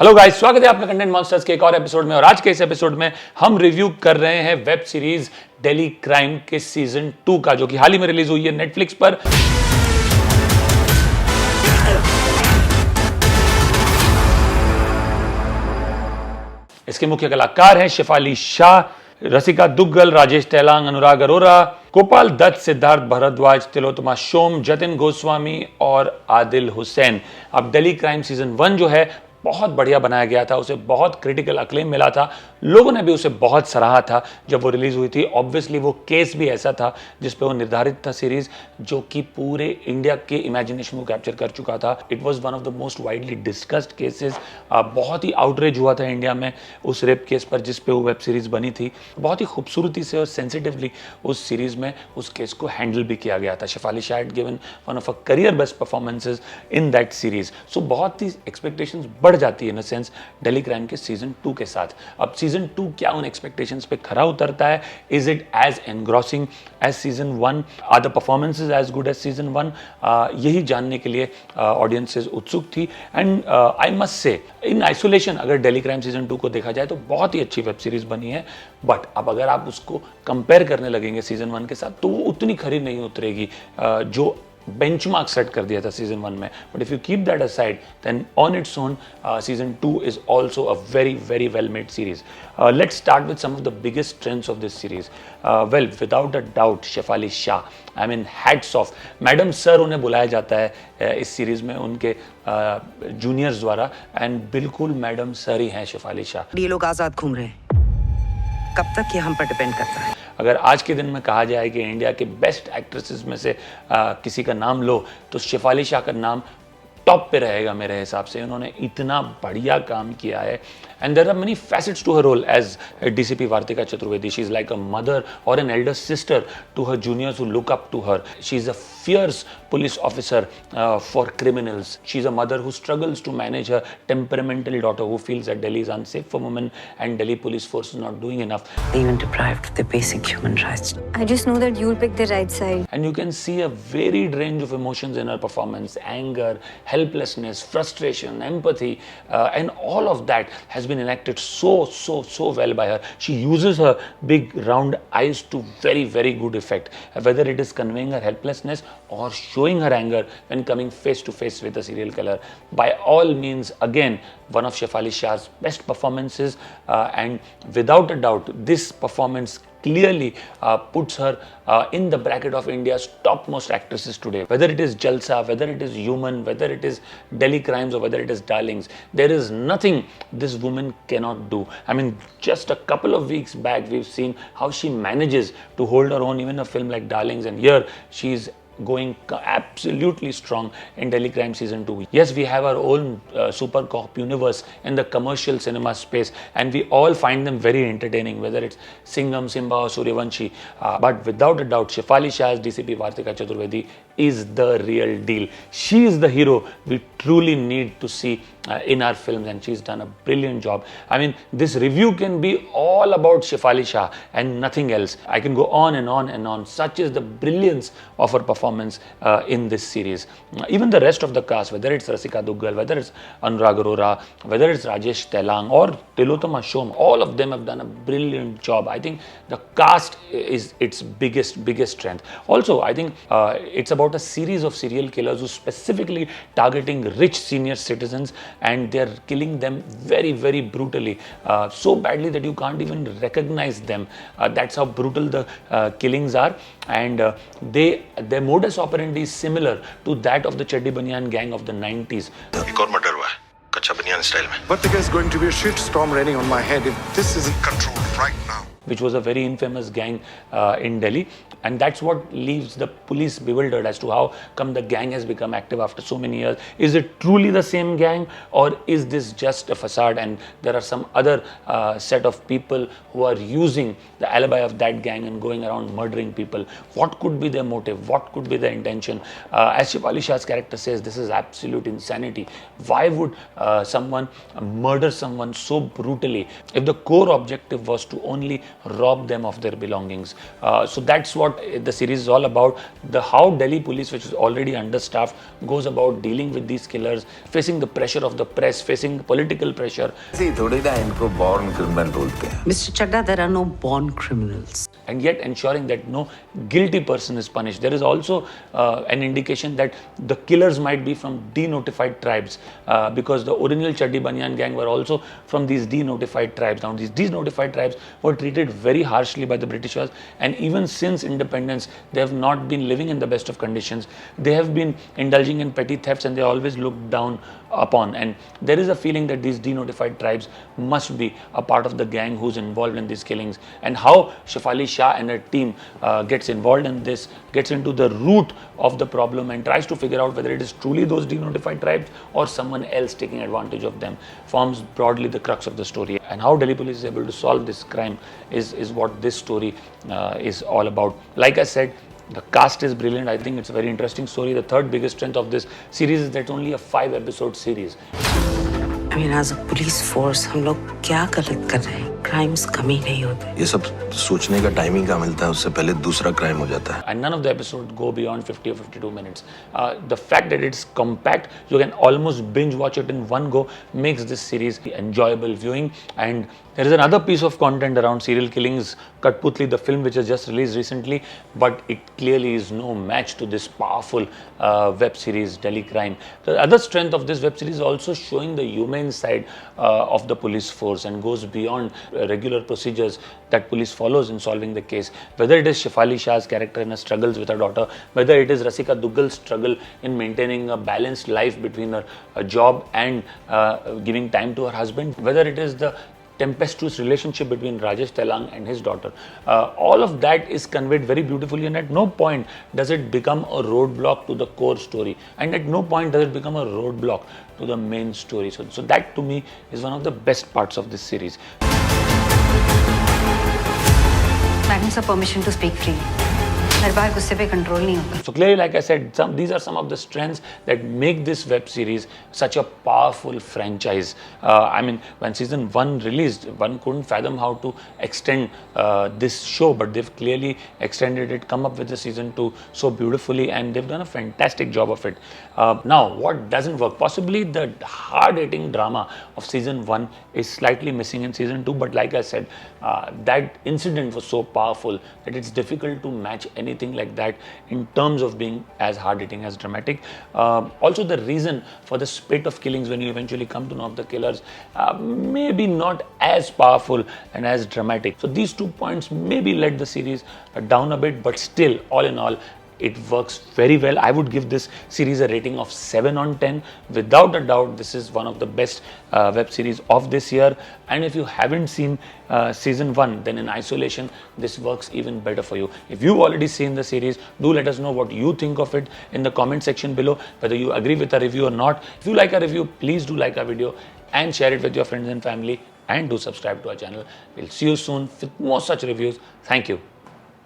Hello guys, स्वागत है आपका कंटेंट मॉन्स्टर्स के एक और एपिसोड में। और आज के इस एपिसोड में हम रिव्यू कर रहे हैं वेब सीरीज दिल्ली क्राइम के सीजन 2 का, जो कि हाल ही में रिलीज हुई है नेटफ्लिक्स पर। इसके मुख्य कलाकार हैं शेफाली शाह, रसिका दुग्गल, राजेश तैलांग, अनुराग अरोरा, गोपाल दत्त, सिद्धार्थ भारद्वाज, तिलोत्तमा शोम, जतिन गोस्वामी और आदिल हुसैन। अब दिल्ली क्राइम सीजन 1 जो है बहुत बढ़िया बनाया गया था, उसे बहुत क्रिटिकल अक्लेम मिला था, लोगों ने भी उसे बहुत सराहा था जब वो रिलीज हुई थी। ऑब्वियसली वो केस भी ऐसा था जिस पे वो निर्धारित था सीरीज, जो कि पूरे इंडिया के इमेजिनेशन को कैप्चर कर चुका था। It was one of the most widely discussed cases. बहुत ही आउटरेज हुआ था इंडिया में उस रेप केस पर जिस पे वो वेब सीरीज बनी थी। बहुत ही खूबसूरती से और सेंसिटिवली उस सीरीज में उस केस को हैंडल भी किया गया था। Shefali Shah had given one of a career best performances in that series. So बहुत ही एक्सपेक्टेशंस बढ़ जाती है in a sense Delhi crime के सीजन 2 के साथ। अब सीजन 2 क्या उन एक्सपेक्टेशंस पे खरा उतरता है? Is it as engrossing as season 1? Are the performances as good as season 1? यही जानने के लिए ऑडियंसेस उत्सुक थी। And I must say in isolation अगर दिल्ली क्राइम सीजन 2 को देखा जाए तो बहुत ही अच्छी वेब सीरीज बनी है। बट अब अगर आप उसको कंपेयर करने लगेंगे सीजन 1 के साथ तो वो उतनी खरी नहीं उतरेगी जो बेंचमार्क सेट कर दिया था सीजन 1 में। But if you keep that aside then on its own season 2 is also a very very well made series. Let's start with some of the biggest strengths of this series. Well, without a doubt Shefali Shah, I mean hats off. Madam sir उन्हें बुलाया जाता है इस series में उनके juniors द्वारा, and बिल्कुल madam sir ही हैं शेफाली शाह। ये लोग आजाद घूम रहे हैं, कब तक ये हम पर डिपेंड करता है। अगर आज के दिन में कहा जाए कि इंडिया के बेस्ट एक्ट्रेसेस में से किसी का नाम लो तो शेफाली शाह का नाम टॉप पे रहेगा मेरे हिसाब से। उन्होंने इतना बढ़िया काम किया है। And there are many facets to her role as DCP Vartika Chaturvedi. She is like a mother or an elder sister to her juniors who look up to her. She is a fierce police officer for criminals. She is a mother who struggles to manage her temperamental daughter who feels that Delhi is unsafe for women and Delhi police force is not doing enough. Even deprived of their basic human rights. I just know that you'll pick the right side. And you can see a varied range of emotions in her performance: anger, helplessness, frustration, empathy, and all of that has been enacted so well by her. She uses her big round eyes to very good effect, whether it is conveying her helplessness or showing her anger when coming face to face with a serial killer. By all means, again, one of Shefali Shah's best performances, and without a doubt this performance clearly puts her in the bracket of India's topmost actresses today. Whether it is Jalsa, whether it is Human, whether it is Delhi Crimes, or whether it is Darlings, there is nothing this woman cannot do. I mean, just a couple of weeks back we've seen how she manages to hold her own even in a film like Darlings, and here she's going absolutely strong in Delhi Crime Season 2. Yes, we have our own super cop universe in the commercial cinema space, and we all find them very entertaining, whether it's Singham, Simba or Suryavanshi. But without a doubt, Shefali Shah's DCP Vartika Chaturvedi is the real deal. She is the hero we truly need to see in our films, and she's done a brilliant job. I mean, this review can be all about Shefali Shah and nothing else. I can go on and on and on. Such is the brilliance of her performance in this series. Even the rest of the cast, whether it's Rasika Dugal, whether it's Anurag Arora, whether it's Rajesh Tailang or Tillotama Shome, all of them have done a brilliant job. I think the cast is its biggest strength. Also, I think it's about a series of serial killers who specifically targeting rich senior citizens, and they're killing them very brutally, so badly that you can't even recognize them. That's how brutal the killings are, and their modus operandi is similar to that of the chaddi baniyan gang of the 90s. एक और murder हुआ है कच्चा बनियान style में। But there's going to be a shit storm raining on my head if this isn't controlled right now. Which was a very infamous gang in Delhi, and that's what leaves the police bewildered as to how come the gang has become active after so many years. Is it truly the same gang, or is this just a facade and there are some other set of people who are using the alibi of that gang and going around murdering people? What could be their motive? What could be their intention? As Shefali Shah's character says, this is absolute insanity. Why would someone murder someone so brutally if the core objective was to only rob them of their belongings. So that's what the series is all about. How Delhi police, which is already understaffed, goes about dealing with these killers, facing the pressure of the press, facing political pressure. born criminal बोलते हैं. Mr. Chadda, there are no born criminals. And yet ensuring that no guilty person is punished. There is also an indication that the killers might be from denotified tribes, because the original Chaddi Baniyan gang were also from these denotified tribes. Now these denotified tribes were treated very harshly by the Britishers, and even since independence they have not been living in the best of conditions. They have been indulging in petty thefts, and they are always looked down upon, and there is a feeling that these denotified tribes must be a part of the gang who's involved in these killings. And how Shefali Shah and her team gets involved in this, gets into the root of the problem and tries to figure out whether it is truly those denotified tribes or someone else taking advantage of them, forms broadly the crux of the story. And how Delhi police is able to solve this crime is what this story is all about. Like I said, the cast is brilliant. I think it's a very interesting story. The third biggest strength of this series is that it's only a 5-episode series. I mean, as a police force, हम लोग क्या गलत कर रहे हैं? Crimes कम ही नहीं होते. ये सब सोचने का टाइमिंग का मिलता है, उससे पहले दूसरा क्राइम हो जाता है. And none of the episodes go beyond 50 or 52 minutes. The fact that it's compact, you can almost binge watch it in one go, makes this series enjoyable viewing. And there is another piece of content around serial killings, Katputli, the film which was just released recently, but it clearly is no match to this powerful web series, Delhi Crime. The other strength of this web series is also showing the humane side of the police force and goes beyond regular procedures that police follows in solving the case. Whether it is Shefali Shah's character in her struggles with her daughter, whether it is Rasika Dugal's struggle in maintaining a balanced life between her job and giving time to her husband, whether it is the tempestuous relationship between Rajesh Tailang and his daughter. All of that is conveyed very beautifully, and at no point does it become a roadblock to the core story, and at no point does it become a roadblock to the main story. So that to me is one of the best parts of this series. Madam sir permission to speak freely. मेरे बाहर गुस्से पे control नहीं होता. So clearly, like I said, these are some of the strengths that make this web series such a powerful franchise. I mean, when season 1 released, one couldn't fathom how to extend this show, but they've clearly extended it, come up with the season 2 so beautifully, and they've done a fantastic job of it. Now, what doesn't work? Possibly the hard-hitting drama of season 1 is slightly missing in season 2, but like I said, that incident was so powerful that it's difficult to match anything like that in terms of being as hard-hitting, as dramatic. Also, the reason for the spate of killings when you eventually come to know of the killers maybe not as powerful and as dramatic. So these 2 points maybe let the series down a bit, but still, all in all, it works very well. I would give this series a rating of 7 on 10. Without a doubt, this is one of the best web series of this year. And if you haven't seen season 1, then in isolation, this works even better for you. If you've already seen the series, do let us know what you think of it in the comment section below, whether you agree with our review or not. If you like our review, please do like our video and share it with your friends and family, and do subscribe to our channel. We'll see you soon with more such reviews. Thank you.